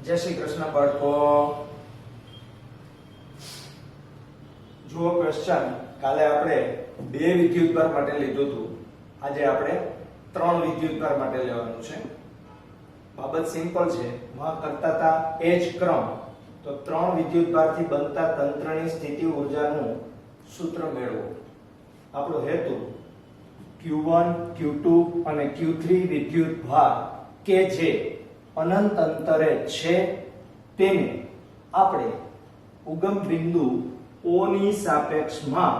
जय श्री कृष्ण बाळको। जो क्वेश्चन काले આપણે બે વિદ્યુતભાર માટે લીધું હતું, આજે આપણે ત્રણ વિદ્યુતભાર માટે લેવાનું છે। બાબત સિમ્પલ છે, માં કરતા હતા એ જ ક્રમ, તો ત્રણ વિદ્યુતભારથી બનતા તંત્રની સ્થિતિ ઊર્જાનું સૂત્ર મેળવો। આપણો હેતુ Q1, Q2 અને Q3 વિદ્યુતભાર કે જે અનંત અંતરે છે તેને આપણે ઉગમ બિંદુ O ની સાપેક્ષમાં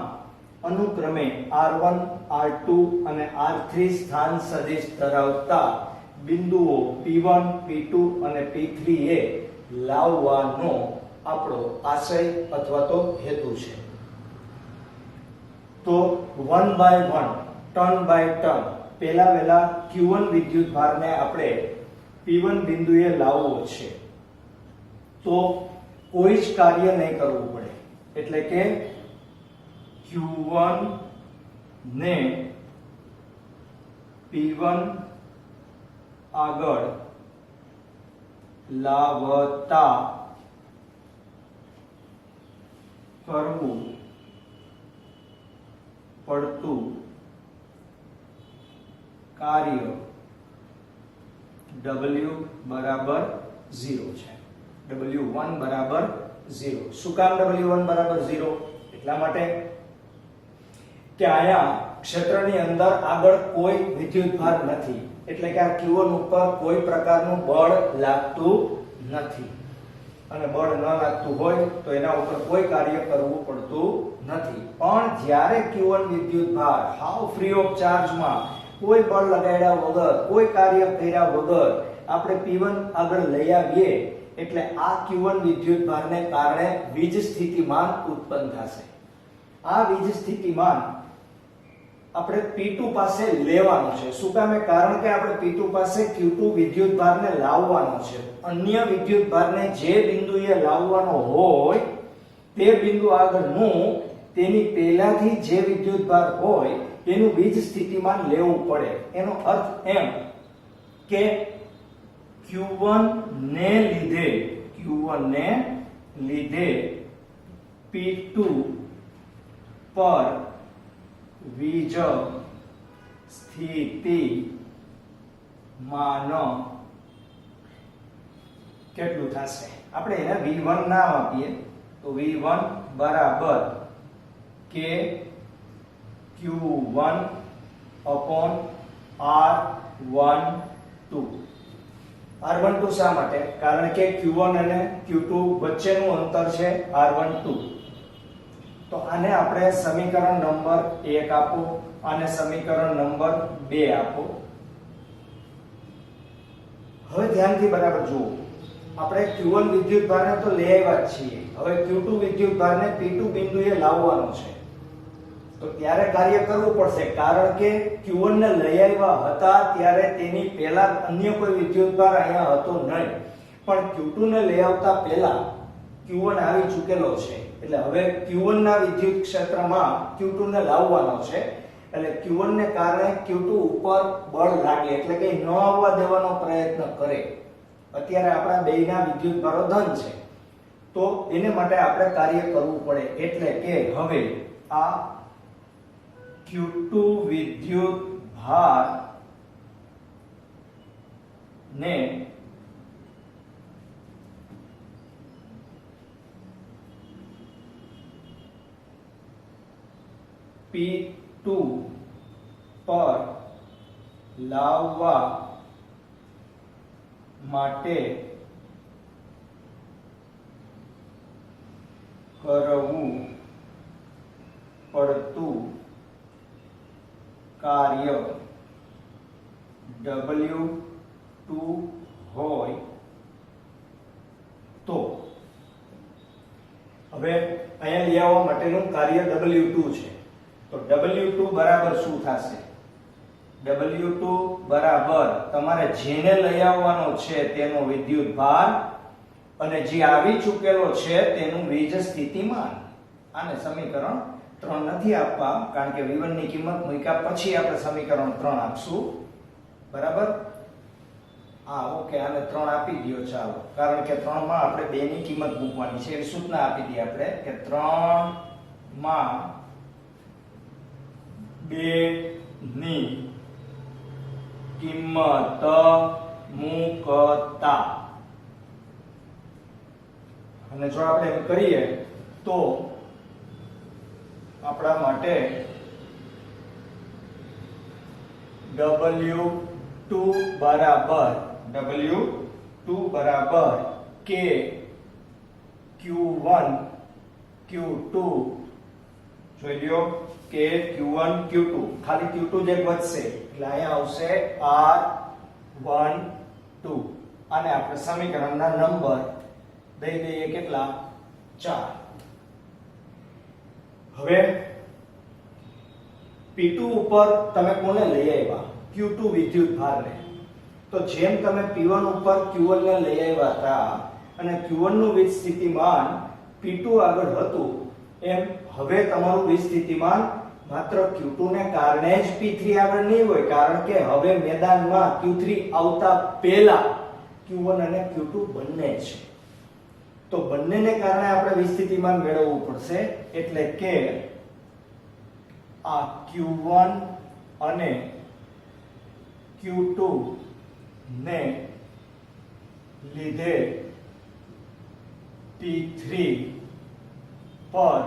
અનુક્રમે R1, R2 અને R3 સ્થાન સદિશ ધરાવતા બિંદુઓ P1, P2 અને P3 એ લાવવાનો આપણો આશય અથવા તો હેતુ છે। તો 1 by 1 ટર્ન બાય ટર્ન પહેલા વેલા Q1 વિદ્યુતભારને આપણે P1 બિંદુએ લાવવો છે, તો કોઈ જ કાર્ય નહીં કરવું પડે, એટલે કે Q1 ને P1 આગળ લાવતા કરવું પડતું કાર્ય W બરાબર 0 છે। W1 બરાબર 0। શું કામ W1 બરાબર 0? એટલા માટે કે આયા ક્ષેત્રની અંદર આગળ કોઈ વિદ્યુતભાર નથી, એટલે કે આ Q1 ઉપર કોઈ પ્રકારનું બળ લાગતું નથી, અને બળ ન લાગતું હોય તો એના ઉપર કોઈ કાર્ય કરવું પડતું નથી। પણ જ્યારે Q1 વિદ્યુતભાર હાવ ફ્રી ઓફ ચાર્જમાં કોઈ બળ લગાડ્યા વગર, કોઈ કાર્ય કર્યા વગર આપણે P1 આગળ લઈ આવીએ, એટલે આ Q1 વિદ્યુતભારને કારણે વીજ સ્થિતિમાન ઉત્પન્ન થશે। આ વીજ સ્થિતિમાન આપણે P2 પાસે લેવાનું છે। શું કામ? કારણ કે આપણે P2 પાસે Q2 વિદ્યુતભારને લાવવાનો છે। અન્ય વિદ્યુતભારને જે બિંદુએ લાવવાનો હોય તે બિંદુ આગળનું તેની પહેલાથી જે વિદ્યુતભાર હોય એનું વીજ સ્થિતિમાન લેવું પડે। એનો અર્થ એમ કે Q1 ને લીધે P2 પર વીજ સ્થિતિમાન કેટલું થશે? આપણે એને V1 નામ આપીએ, તો V1 બરાબર કે Q1 upon R12। R12 શા માટે? કારણ કે Q1 અને Q2 વચ્ચેનું અંતર છે R12। તો આને આપણે સમીકરણ નંબર 1 આપો, આને સમીકરણ નંબર 2 આપો। હવે ધ્યાનથી બરાબર જુઓ, આપણે Q1 વિદ્યુતભારને તો લઈ આવ્યા જ છીએ, હવે Q2 વિદ્યુતભારને P2 બિંદુએ લાવવાનો છે, તો ત્યારે કાર્ય કરવું પડશે, કારણ કે Q1 ને લઈ આવ્યા હતા ત્યારે તેની પહેલા અન્ય કોઈ વિદ્યુતભાર અહીંયા હતો નહીં, પણ Q2 ને લઈ આવતા પહેલા Q1 આવી ચૂકેલો છે, એટલે હવે Q1 ના વિદ્યુત ક્ષેત્રમાં Q2 ને લાવવાનો છે, એટલે Q1 ને કારણે Q2 ઉપર બળ લાગે, એટલે કે ન આવવા દેવાનો પ્રયત્ન કરે। અત્યારે આપણા બેયના વિદ્યુતભારો ધન છે, તો એને માટે આપણે કાર્ય કરવું પડે, એટલે કે હવે આ Q2 વિદ્યુતભાર ને P2 પર લાવવા માટે કરવું પડતું કાર્ય W2 હોય તો હવે અહીંયા લઈ આવવા માટેનું કાર્ય W2 છે, તો W2 બરાબર શું થશે? W2 બરાબર તમારે જેને લઈ આવવાનો છે તેનો વિદ્યુતભાર અને જે આવી ચૂકેલો છે તેનું વીજ સ્થિતિમાન। આને સમીકરણ 3 નથી આપવા, કારણ કે V1 ની કિંમત મૂક્યા પછી આપણે સમીકરણ 3 આપશું, બરાબર। હા ઓકે, આને 3 આપી દયો ચાલો, કારણ કે 3 માં આપણે 2 ની કિંમત મૂકવાની છે. એવી સૂચના આપી દઈએ આપણે કે 3 માં 2 ની કિંમત મૂકતા, અને જો આપણે એમ કરીએ તો આપણા માટે W2 બરાબર K Q1 Q2, જોઈ લ્યો K Q1 Q2, ખાલી Q2 જ એક વધશે એટલે અહીંયા આવશે R1 2, અને આપણે સમીકરણના નંબર દઈ દઈએ કેટલા? 4. હવે P2 ઉપર તમે કોને લઈ આવ્યા? Q2 વિદ્યુત ભારને. તો જેમ તમે P1 ઉપર Q1 ને લઈ આવ્યા હતા અને Q1 નું વીજ સ્થિતિમાન P2 આગળ હતું, એમ હવે તમારું વીજ સ્થિતિમાન માત્ર Q2 ને કારણે જ P3 આગળ નહીં હોય, કારણ કે હવે મેદાનમાં Q3 આવતા પહેલા Q1 અને Q2 બંને છે. તો બંનેને કારણે આપણે વીજ સ્થિતિમાન મેળવવું પડશે, એટલે કે આ Q1 અને Q2 ને લીધે P3 પર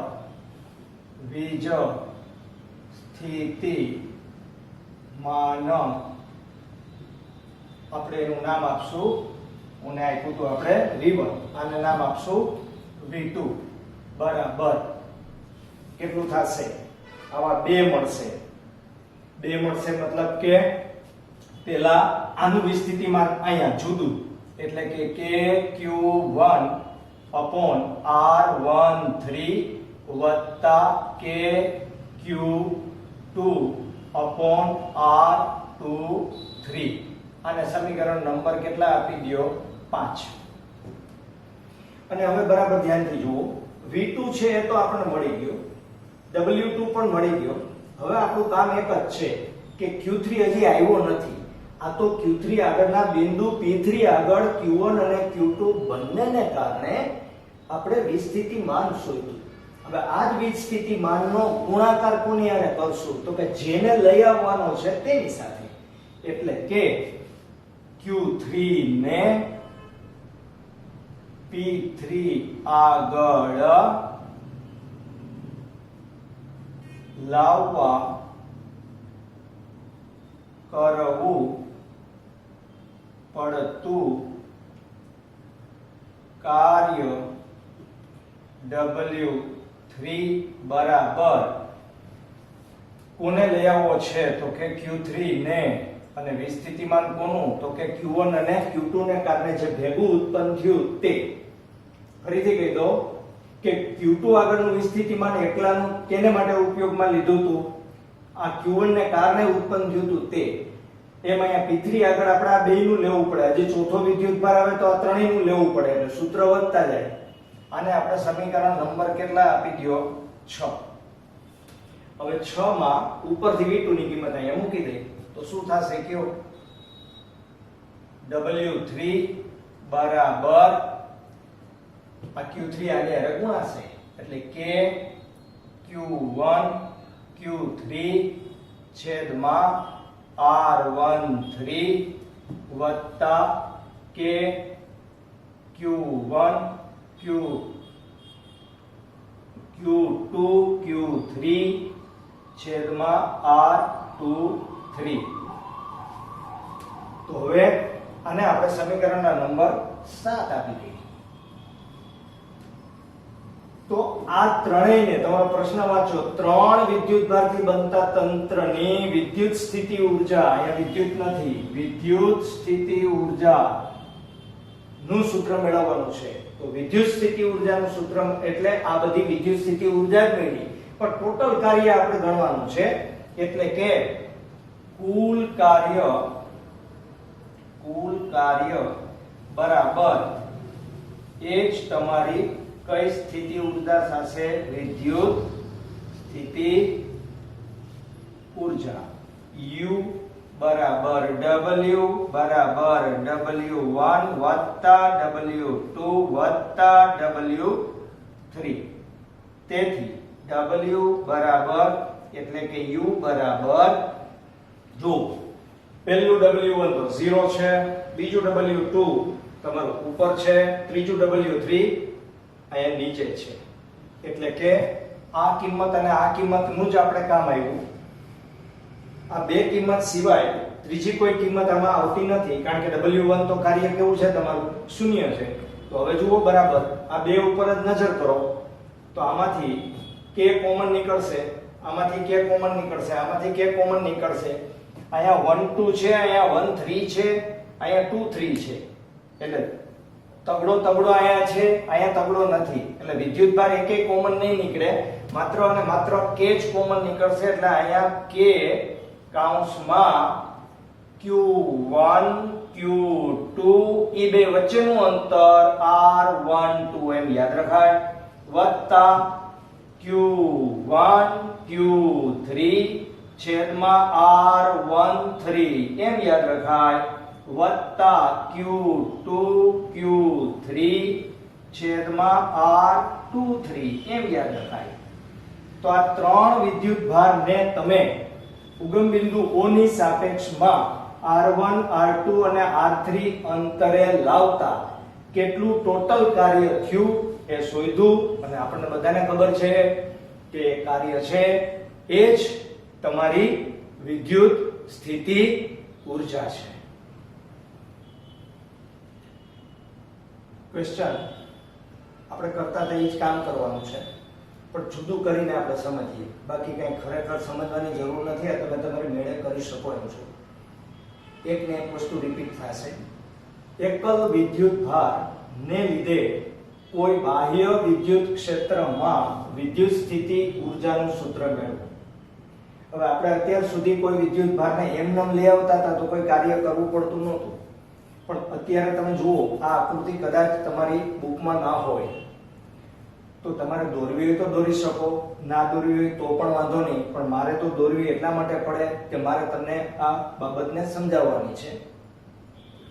વીજ સ્થિતિમાન આપણે એનું નામ આપશું, અને આપ્યું હતું આપણે V1, આને નામ આપશું V2 બરાબર કેટલું થશે? આવા 2 મળશે. 2 મળશે મતલબ કે પેલા આનું વીજ સ્થિતિમાન અહીંયા જુદું, એટલે કે KQ1 R13 વત્તા KQ2 R23, અને સમીકરણ નંબર કેટલા આપી દયો? 5. અને હવે બરાબર ધ્યાનથી જુઓ, V2 છે એ તો આપણને મળી ગયો, W2 પણ મળી ગયો. હવે આપણું કામ એક જ છે કે Q3 હજી આવ્યો નથી. આ તો Q3 આગળના બિંદુ P3 આગળ Q1 અને Q2 બંનેને કારણે આપણે વીજ સ્થિતિમાન શોધ્યું. હવે આ જ વીજ સ્થિતિમાનનો ગુણાકાર કોની હારે કરશું? તો કે જેને લઈ આવવાનો છે તેની સાથે, એટલે કે Q3 ને P3 આગળ લાવવા કરવું પડતું કાર્ય W3 બરાબર કોને લઈ આવવો છે? તો કે Q3 ને, અને વીજ સ્થિતિમાન કોનું? તો કે Q1 અને Q2 ને કારણે જે ભેગું ઉત્પન્ન થયું તે. ફરીથી કહી દો કે Q2 આગળનું વીજ સ્થિતિમાન એકલાનું કેને માટે ઉપયોગમાં લીધું હતું? આ Q1 ને કારણે ઉત્પન્ન થયું હતું તે. એમ અહીંયા P3 આગળ આપણે આ બેયનું લેવું પડે. હજી ચોથો વિદ્યુતભાર આવે તો આ ત્રણેયનું લેવું પડે, એટલે સૂત્ર વધતા જાય. આને આપણે સમીકરણ નંબર કેટલા આપી દયો? 6. હવે 6 માં ઉપરથી V2 ની કિંમત અહીંયા મૂકી દઈએ તો શું થશે? કયો? W3 બરાબર આ Q3 આની હારે ગુણાશે, એટલે K Q1 Q3 છેદમાં R13 વત્તા K Q1 Q2 Q3 છેદમાં R23. તો હવે આને આપણે સમીકરણના નંબર 7 આપી દઈએ. તો આ ત્રણેયને તમારો પ્રશ્ન વાંચો, 3 વિદ્યુતભારથી બનતા તંત્રની વિદ્યુત સ્થિતિ ઊર્જા, અહીંયા વિદ્યુત નથી, વિદ્યુત સ્થિતિ ઊર્જા નું સૂત્ર મેળવવાનું છે. તો વિદ્યુત સ્થિતિ ઊર્જાનું સૂત્ર એટલે આ બધી વિદ્યુત સ્થિતિ ઊર્જા જ મેળવી, પણ ટોટલ કાર્ય આપણે ગણવાનું છે, એટલે કે કુલ કાર્ય બરાબર એ જ તમારી કઈ સ્થિતિ ઊર્જા થશે? વિદ્યુત સ્થિતિ ઊર્જા. U બરાબર W બરાબર W1 વત્તા W2 વત્તા W3. તેથી W બરાબર એટલે કે U બરાબર, જો પહેલું W1 તો 0 છે, બીજું W2 તમારું ઉપર છે, ત્રીજું W3 અહીંયા નીચે છે. એટલે કે આ કિંમત અને આ કિંમતનું જ આપણે કામ આવ્યું. આ બે કિંમત સિવાય ત્રીજી કોઈ કિંમત આમાં આવતી નથી, કારણ કે W1 તો કાર્ય કેવું છે તમારું, શૂન્ય છે. તો હવે જુઓ બરાબર આ બે ઉપર જ નજર કરો તો આમાંથી k કોમન નીકળશે, આમાંથી k કોમન નીકળશે, આમાંથી k કોમન નીકળશે. અહીંયા 1 2 છે, અહીંયા 1 3 છે, અહીંયા 2 3 છે. એટલે તગડો અહીંયા છે, અહીંયા તગડો નથી. એટલે વિદ્યુતભાર એકેય કોમન નહીં નીકળે, માત્ર અને માત્ર k જ કોમન નીકળશે. એટલે અહીંયા k કૌંસમાં Q1 Q2 એ બે વચ્ચેનું અંતર R12 એમ યાદ રખાય, વત્તા Q1 Q3 છેદમાં R13 એમ યાદ રખાય, વત્તા Q2 Q3 છેદમાં R23 એમ યાદ રખાય. તો આ ત્રણ વિદ્યુત ભારને તમે ઉગમ બિંદુ O ની સાપેક્ષમાં R1 R2 અને R3 અંતરે લાવતા કેટલું ટોટલ કાર્ય થયું એ શોધ્યું. અને આપણને બધાને ખબર છે કે કાર્ય છે એ જ તમારી વિદ્યુત સ્થિતિ ઊર્જા છે. ક્વેશ્ચન આપણે કરતા તો એ જ કામ કરવાનું છે, પણ જુદું કરીને આપણે સમજીએ. બાકી કંઈ ખરેખર સમજવાની જરૂર નથી. આ તમે તમારી મેળે કરી શકો એમ છો. એક ને એક વસ્તુ રિપીટ થશે. એકલ વિદ્યુત ભાર ને લીધે કોઈ બાહ્ય વિદ્યુત ક્ષેત્રમાં વિદ્યુત સ્થિતિ ઊર્જાનું સૂત્ર મેળવો. હવે આપણે અત્યાર સુધી કોઈ વિદ્યુત ભારને એમનેમ લઈ આવતા હતા તો કોઈ કાર્ય કરવું પડતું નહોતું. પણ અત્યારે તમે જુઓ આ આકૃતિ કદાચ તમારી બુકમાં ના હોય તો તમારે દોરવી હોય તો દોરી શકો, ના દોરવી હોય તો પણ વાંધો નહીં. પણ મારે તો દોરવી એટલા માટે પડે કે મારે તમને આ બાબતને સમજાવવાની છે.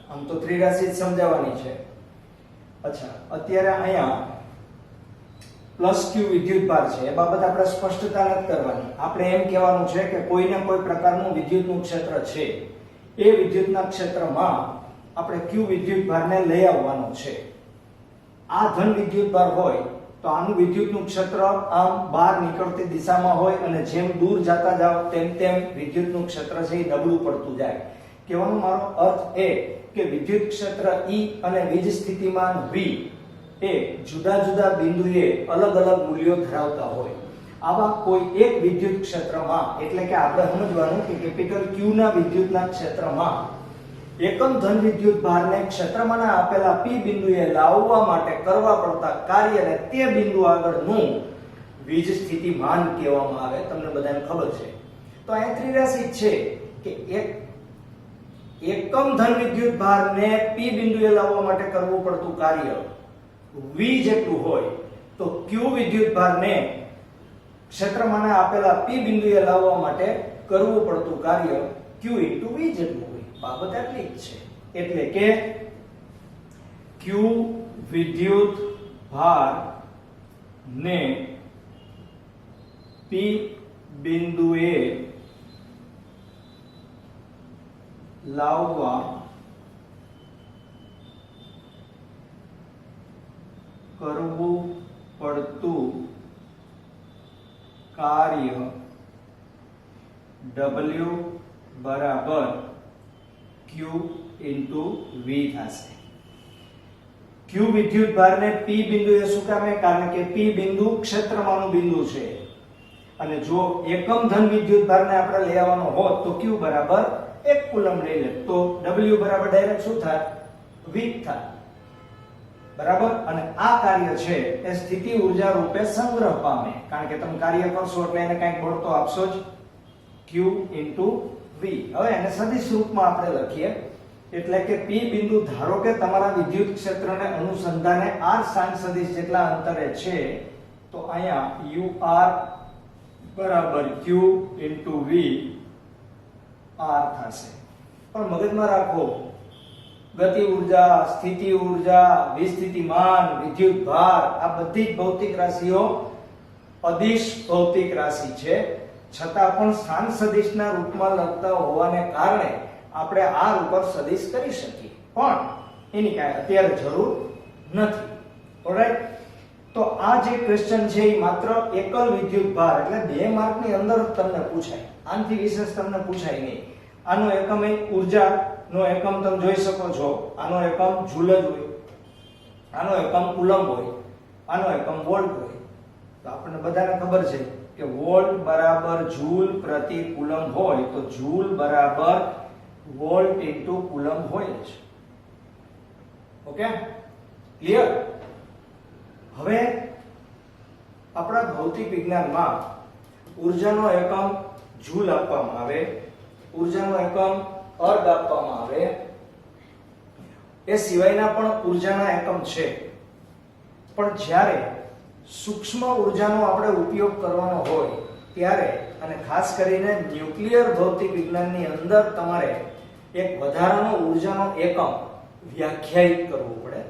આમ તો ત્રિરાશી જ સમજાવવાની છે. અચ્છા, અત્યારે અહીંયા પ્લસ Q વિદ્યુત ભાર છે એ બાબત આપણે સ્પષ્ટતા નથી કરવાની. આપણે એમ કહેવાનું છે કે કોઈને કોઈ પ્રકારનું વિદ્યુતનું ક્ષેત્ર છે, એ વિદ્યુતના ક્ષેત્રમાં આપણે Q વિદ્યુત ભારને લઈ આવવાનો છે. આ ધન વિદ્યુત ભાર હોય તો આનું વિદ્યુતનું ક્ષેત્ર આમ બહાર નીકળતી દિશામાં હોય અને જેમ દૂર જતા જાવ તેમ તેમ વિદ્યુતનું ક્ષેત્ર છે એ નબળું પડતું જાય. કહેવાનો મારો અર્થ એ કે વિદ્યુત ક્ષેત્ર E અને વીજ સ્થિતિમાન V એ જુદા જુદા બિંદુએ અલગ અલગ મૂલ્યો ધરાવતા હોય. આવા કોઈ એક વિદ્યુત ક્ષેત્રમાં, એટલે કે આપણે સમજવાનું કે કેપિટલ Q ના વિદ્યુતના ક્ષેત્રમાં એકમ ધન વિદ્યુત ભારને ક્ષેત્રમાંના આપેલા P બિંદુએ લાવવા માટે કરવા પડતા કાર્યને તે બિંદુ આગળનું વીજ સ્થિતિમાન કહેવામાં આવે. તમને બધાને ખબર છે. તો અહીંયા ત્રિરાશી છે કે એકમ ધન વિદ્યુત ભારને P બિંદુએ લાવવા માટે કરવું પડતું કાર્ય V જેટલું હોય તો Q વિદ્યુત ભારને ક્ષેત્રમાંના આપેલા P બિંદુએ લાવવા માટે કરવું પડતું કાર્ય Q * V જેટલું હોય. બાબત એટલી જ છે. એટલે કે Q વિદ્યુત ભાર ને P બિંદુએ લાવવા કરવું પડતું કાર્ય W બરાબર Q * V થશે. Q વિદ્યુત ભારને P બિંદુએ શું કામે? કારણ કે P બિંદુ ક્ષેત્રમાંનું બિંદુ છે. અને જો એકમ ધન વિદ્યુત ભારને આપણે લઈ આવવાનો હોત તો Q બરાબર 1 કુલમ લઈ લે તો W બરાબર ડાયરેક્ટ શું થાય? V થાય. બરાબર. અને આ કાર્ય છે એ સ્થિતિ ઊર્જા રૂપે સંગ્રહ પામે, કારણ કે તમે કાર્ય કરશો એટલે એને કંઈક બળ તો આપશો જ. Q * V. હવે એને સદિશ રૂપમાં આપણે લખીએ. એટલે કે P બિંદુ ધારો કે તમારા વિદ્યુત ક્ષેત્રને અનુસંધાને r સાઇન સદિશ જેટલા અંતરે છે, તો અહીંયા UR બરાબર Q * V r થશે. પણ મગજમાં રાખો, ગતિ ઉર્જા, સ્થિતિ ઉર્જા, વિસ્થિતિમાન, વિદ્યુત ભાર આ બધી જ ભૌતિક રાશિઓ અદિશ ભૌતિક રાશિ છે. છતાં પણ સ્થાન સદિશના રૂપમાં લખતા હોવાને કારણે આપણે r ઉપર સદિશ કરી શકીએ, પણ એની કાંઈ અત્યારે જરૂર નથી. ઓલરાઈટ, તો આ જે ક્વેશ્ચન છે એ માત્ર એકલ વિદ્યુત ભાર એટલે 2 માર્કની અંદર જ તમને પૂછાય, આનાથી વિશેષ તમને પૂછાય નહીં. આનો એકમ ઉર્જા નો એકમ તમે જોઈ શકો છો, આનો એકમ જૂલ જ હોય, આનો એકમ કુલમ્બ હોય, આનો એકમ વોલ્ટ હોય. તો આપણને બધાને ખબર છે કે વોલ્ટ બરાબર જૂલ પ્રતિ કુલમ્બ હોય તો જૂલ બરાબર વોલ્ટ ઇન્ટુ કુલમ્બ હોય છે. Okay, clear? હવે આપણા ભૌતિક વિજ્ઞાનમાં ઉર્જાનો એકમ જૂલ આપવામાં આવે, ઉર્જાનો એકમ અર્ગ આપવામાં આવે, એ સિવાયના પણ ઉર્જાના એકમ છે. પણ જ્યારે સૂક્ષ્મ ઉર્જાનો આપણે ઉપયોગ કરવાનો હોય ત્યારે, અને ખાસ કરીને ન્યુક્લિયર ભૌતિક વિજ્ઞાનની અંદર તમારે એક વધારાનો ઉર્જાનો એકમ વ્યાખ્યાયિત કરવો પડે.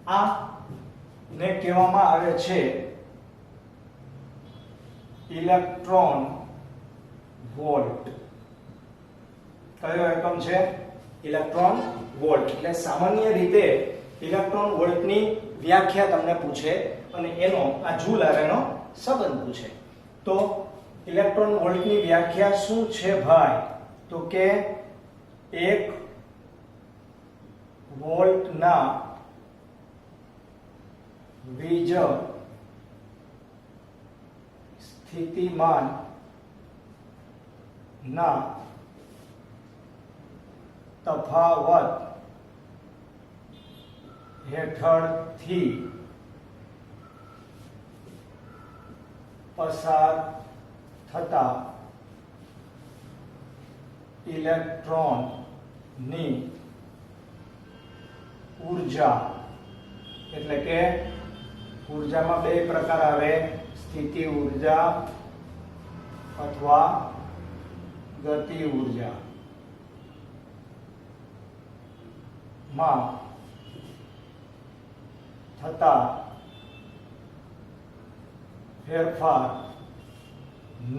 આ ને કહેવામાં આવે છે ઇલેક્ટ્રોન વોલ્ટ. કયો એકમ છે? Electron volt. એટલે સામાન્ય રીતે ઇલેક્ટ્રોન વોલ્ટની વ્યાખ્યા તમને પૂછે અને એનો આ જૂલ હારેનો સંબંધ પૂછે. તો ઇલેક્ટ્રોન વોલ્ટની વ્યાખ્યા શું છે ભાઈ? તો કે 1 વોલ્ટના વીજ સ્થિતિમાન ના તફાવત હેઠળથી પસાર થતા ઇલેક્ટ્રોનની ઉર્જા, એટલે કે ઉર્જામાં 2 પ્રકાર આવે, સ્થિતિ ઉર્જા અથવા ગતિ ઉર્જા. માં થતા ફેરફાર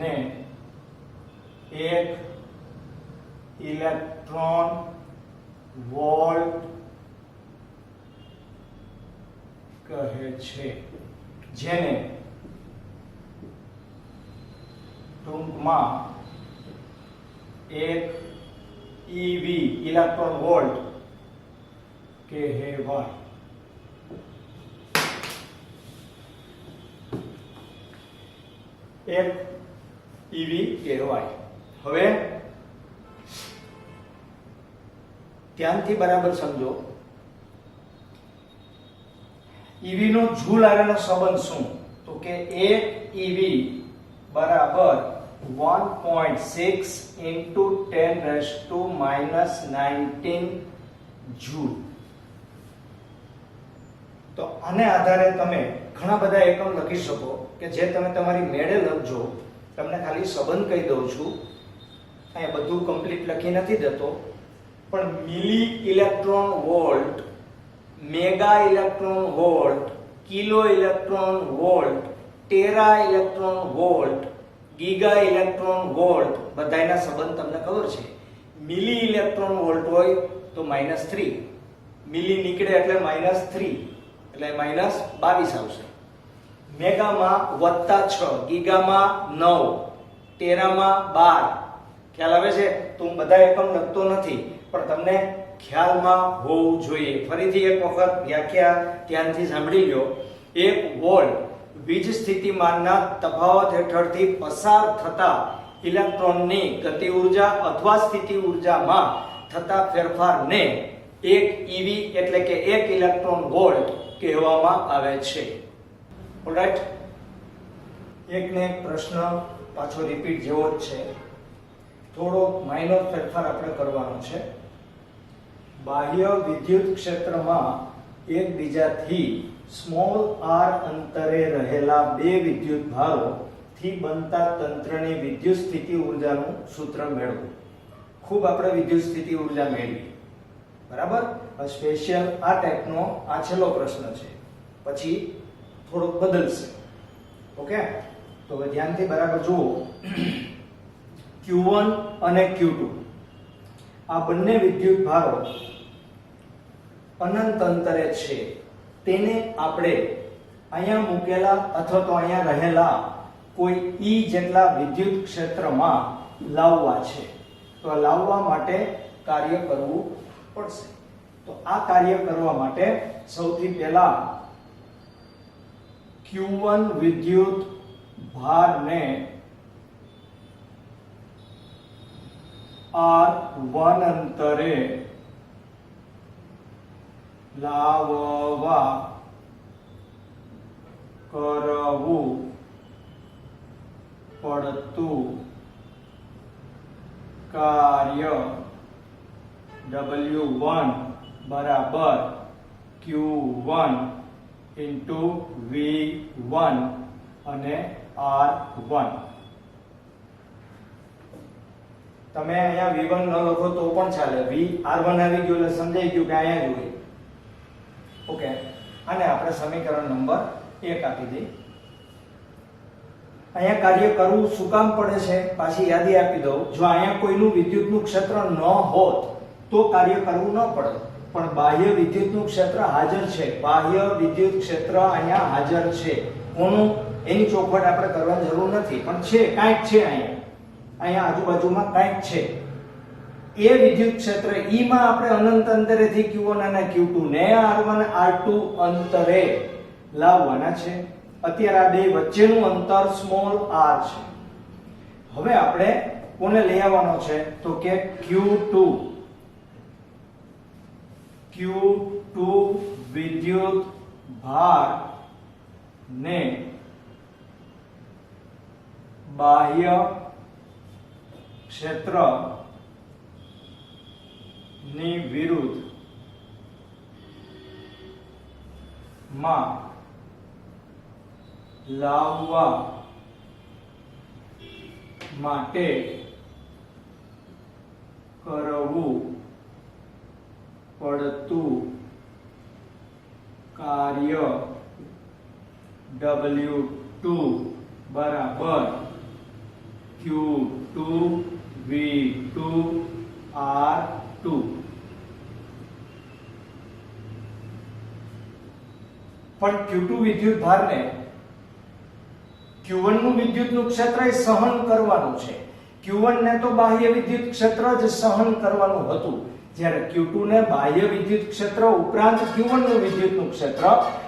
ને 1 ઇલેક્ટ્રોન વોલ્ટ કહે છે, જેને ટૂંકમાં 1 EV ઇલેક્ટ્રોન વોલ્ટ કહેવાય. એક EV કહેવાય. હવે ધ્યાનથી બરાબર સમજો, EV નો જૂલ હારેનો સંબંધ શું? તો કે 1 EV બરાબર 1.6 into 10⁻⁻19 જૂલ. તો આને આધારે તમે ઘણા બધા એકમ લખી શકો કે જે તમે તમારી મેળે લખજો. તમને ખાલી સંબંધ કહી દઉં છું, અહીંયા બધું કમ્પ્લીટ લખી નથી દેતો, પણ milli electron volt, mega electron volt, kilo electron volt, tera electron volt, giga electron volt, બધાયના સંબંધ તમને ખબર છે. મિલી ઇલેક્ટ્રોન વોલ્ટ હોય તો -3, મિલી નીકળે એટલે -3 એટલે -22 આવશે. મેગામાં +6, ગીગામાં 9, ટેરામાં 12. ખ્યાલ આવે છે? તો હું બધા એકમ લખતો નથી, પણ તમને ખ્યાલમાં હોવું જોઈએ. ફરીથી એક વખત વ્યાખ્યા ધ્યાનથી સાંભળી લો. 1 વોલ્ટ વીજ સ્થિતિમાનના તફાવત હેઠળથી પસાર થતા ઇલેક્ટ્રોનની ગતિ ઉર્જા અથવા સ્થિતિ ઉર્જામાં થતા ફેરફારને 1 EV એટલે કે 1 ઇલેક્ટ્રોન વોલ્ટ કહેવામાં આવે છે. ઓલરાઈટ, એકને એક પ્રશ્ન પાછો રિપીટ જેવો જ છે, થોડો માઇનર ફેરફાર આપણે કરવાનો છે. બાહ્ય વિદ્યુત ક્ષેત્રમાં એકબીજાથી સ્મોલ r અંતરે રહેલા 2 વિદ્યુત ભારો થી બનતા તંત્રની વિદ્યુત સ્થિતિ ઉર્જાનું સૂત્ર મેળવો. ખૂબ આપણે વિદ્યુત સ્થિતિ ઉર્જા મેળવી. બરાબર. સ્પેશિયલ આ ટાઈપનો આ છેલ્લો પ્રશ્ન છે, પછી થોડોક બદલશે. ઓકે, તો હવે ધ્યાનથી બરાબર જુઓ. Q1 અને Q2 આ બંને વિદ્યુત ભારો અનંત અંતરે છે. તેને આપણે અહીંયા મૂકેલા અથવા તો અહીંયા રહેલા કોઈ E જેટલા વિદ્યુત ક્ષેત્રમાં લાવવા છે. તો આ લાવવા માટે કાર્ય કરવું પડશે. તો આ કાર્ય કરવા માટે સૌથી પહેલા Q1 વિદ્યુત ભારને R1 અંતરે લાવવા કરવું પડતું કાર્ય W1 બરાબર Q1 into V1 અને R1. તમે અહીંયા V1 ન લખો તો પણ ચાલે. V R1 આવી ગયું એટલે સમજાઈ ગયું કે અહીંયા જ હોય. ઓકે, આને આપણે સમીકરણ નંબર 1 આપી દઈએ. અહીંયા કાર્ય કરવું શું કામ પડે છે પાછી યાદી આપી દઉં. જો અહીંયા કોઈનું વિદ્યુતનું ક્ષેત્ર ન હોત તો કાર્ય કરવું ન પડે, પણ બાહ્ય વિદ્યુતનું ક્ષેત્ર હાજર છે. બાહ્ય વિદ્યુત ક્ષેત્ર અહીંયા હાજર છે. કોનું? એની ચોખવટ આપણે કરવાની જરૂર નથી, પણ છે, કાંઈક છે અહીંયા આજુબાજુમાં કાંઈક છે. એ વિદ્યુત ક્ષેત્ર E માં આપણે અનંત અંતરેથી Q1 અને Q2 ને R1 R2 અંતરે લાવવાના છે. અત્યારે આ બે વચ્ચેનું અંતર સ્મોલ r છે. હવે આપણે કોને લઈ આવવાનો છે તો કે Q2 વિદ્યુત ભાર ને બાહ્ય ક્ષેત્ર ની વિરુદ્ધ માં લાવવા માટે કરવું પડતું કાર્ય W2 બરાબર Q2 V2 R2. પણ Q2 વિદ્યુત ભારને Q1 નું વિદ્યુતનું ક્ષેત્ર સહન કરવાનું છે. Q1 ને તો બાહ્ય વિદ્યુત ક્ષેત્ર જ સહન કરવાનું હતું, જ્યારે Q2 ને બાહ્ય વિદ્યુત ક્ષેત્ર ઉપરાંત Q1 નું વિદ્યુતનું ક્ષેત્ર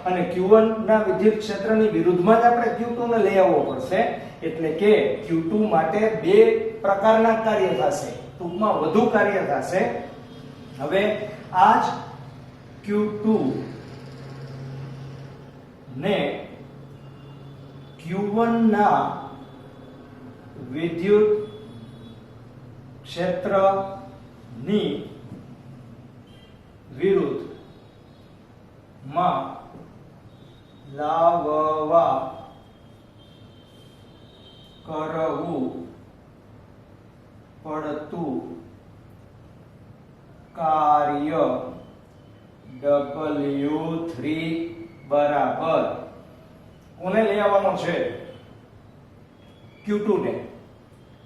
અને Q1 ના વિદ્યુત ક્ષેત્રની વિરુદ્ધમાં જ આપણે Q2 ને લઈ આવવો પડશે. એટલે કે Q2 માટે બે પ્રકારના કાર્ય થશે, ટૂંકમાં વધુ કાર્ય થશે. હવે આ જ Q2 ને Q1 ના વિદ્યુત ક્ષેત્રની વિરુદ્ધ માં લાવવા કરવું પડતું કાર્ય W3 બરાબર કોને લઈ આવવાનો છે? Q2 ને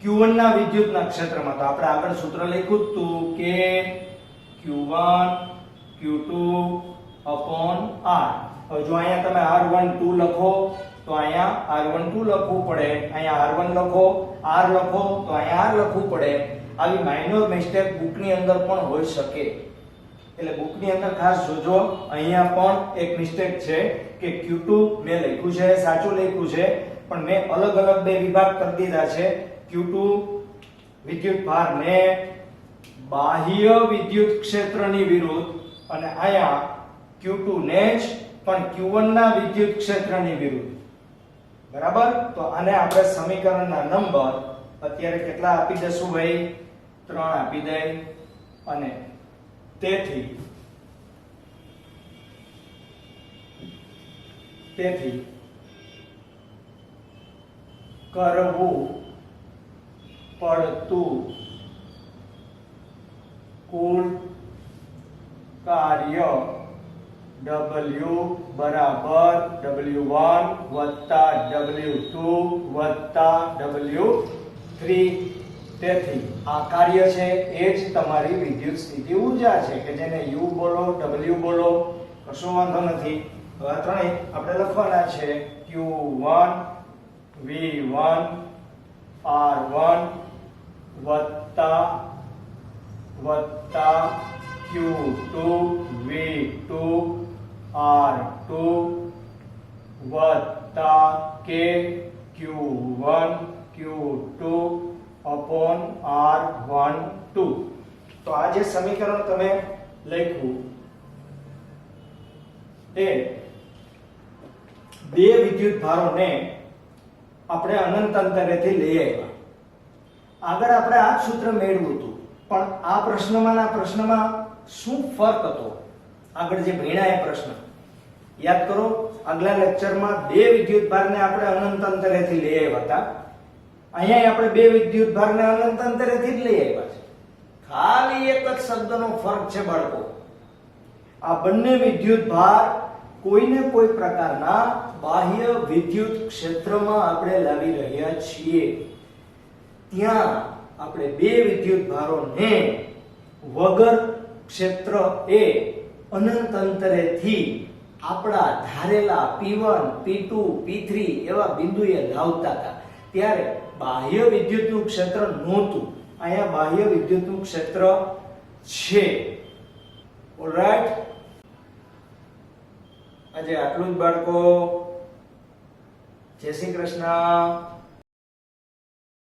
Q1 ના વિદ્યુતના ક્ષેત્રમાં. તો આપણે આગળ સૂત્ર લખ્યું હતું કે Q1 Q2 upon R. હવે જો અહીંયા તમે R12 લખો તો અહીંયા R12 લખવું પડે, અહીંયા R1 લખો, R લખો તો અહીંયા R લખવું પડે. આવી માઇનોર મિસ્ટેક બુકની અંદર પણ હોઈ શકે, એટલે બુકની અંદર ખાસ જોજો. અહીંયા પણ એક મિસ્ટેક છે કે Q2 મેં લખ્યું છે, સાચું લખ્યું છે, પણ મેં અલગ અલગ બે વિભાગ કરી દીધા છે. Q2 વિદ્યુત ભારને બાહ્ય વિદ્યુત ક્ષેત્રની વિરુદ્ધ અને અહીંયા Q2 ને જ પણ Q1 ના વિદ્યુત ક્ષેત્રની વિરુદ્ધ. બરાબર. તો આને આપણે સમીકરણના નંબર અત્યારે કેટલા આપી દઈશું ભાઈ? 3 આપી દઈ. અને તેથી કરવું પડતું કુલ કાર્ય W બરાબર W1 વત્તા W2 વત્તા W3. તેથી આ કાર્ય છે એ જ તમારી વિદ્યુત સ્થિતિ ઊર્જા છે કે જેને U બોલો W બોલો કશો વાંધો નથી. હવે આ ત્રણેય આપણે લખવાના છે Q1 V1 R1 વત્તા Q2 V2 R2 વત્તા K Q1 Q2 upon R12. તો આ જે સમીકરણ તમે લખ્યું એ બે વિદ્યુત ભારોને આપણે અનંત અંતરેથી લઈ આવ્યા. આગળ આપણે આ જ સૂત્ર મેળવ્યું હતું, પણ આ પ્રશ્નમાં શું ફરક હતો? આગળ જે ભણ્યા એ પ્રશ્ન યાદ કરો. આગલા લેક્ચરમાં બે વિદ્યુત ભારને આપણે અનંત અંતરેથી લઈ આવ્યા હતા. અહીંયા આપણે બે વિદ્યુત ભારને અનંત અંતરેથી જ લઈ આવ્યા છે. ખાલી એક જ શબ્દનો ફરક છે બાળકો. આ બંને વિદ્યુત ભાર કોઈને કોઈ પ્રકારના બાહ્ય વિદ્યુત ક્ષેત્રમાં આપણે લાવી રહ્યા છીએ. ત્યાં આપણે બે વિદ્યુત ભારોને વગર ક્ષેત્ર એ અનંત અંતરેથી આપણા ધારેલા P1 P2 P3 એવા બિંદુએ લાવતા હતા. ત્યારે બાહ્ય વિદ્યુતનું ક્ષેત્ર નહોતું. અહીંયા બાહ્ય વિદ્યુતનું ક્ષેત્ર છે. ઓલરાઈટ, આજે આટલું જ બાળકો. જય શ્રી કૃષ્ણ.